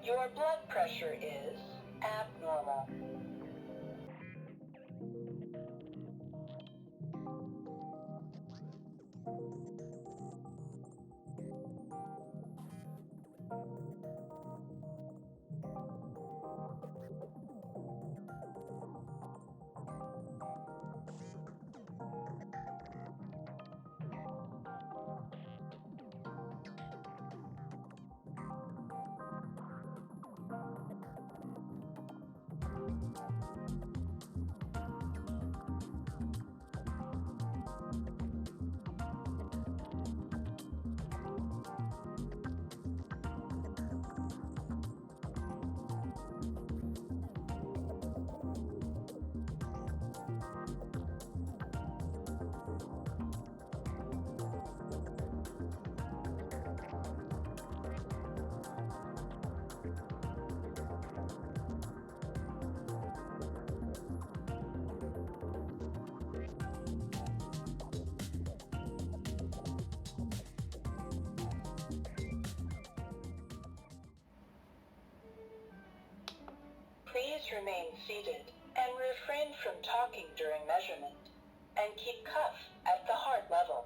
Your blood pressure is abnormal. Please remain seated and refrain from talking during measurement, and keep cuff at the heart level.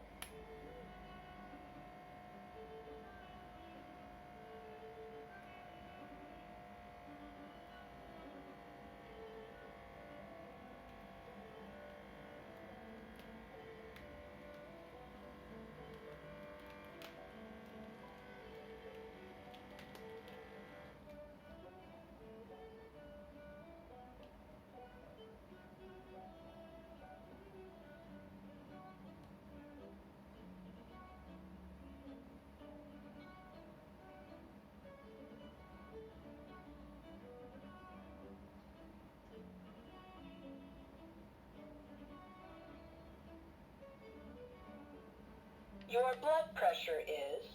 Your blood pressure is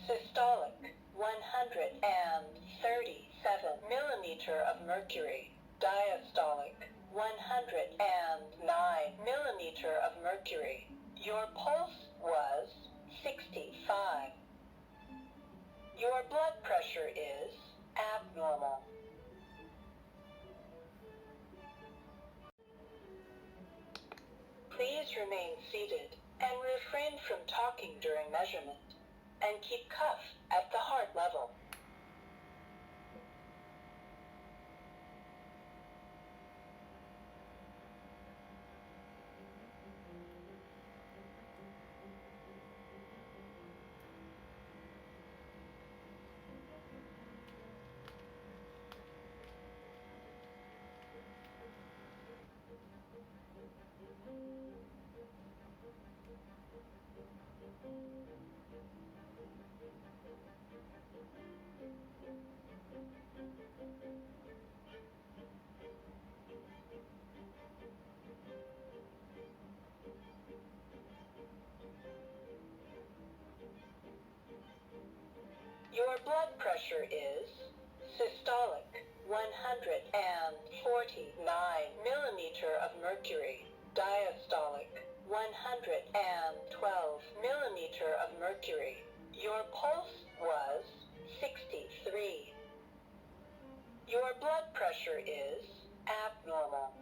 systolic 137 millimeter of mercury, diastolic 109 millimeter of mercury. Your pulse was 65. Your blood pressure is abnormal. Please remain seated and refrain from talking during measurement, and keep cuff at the heart level. Your blood pressure is systolic 149 millimeter of mercury, diastolic 112 millimeter of mercury. Your pulse was 63. Your blood pressure is abnormal.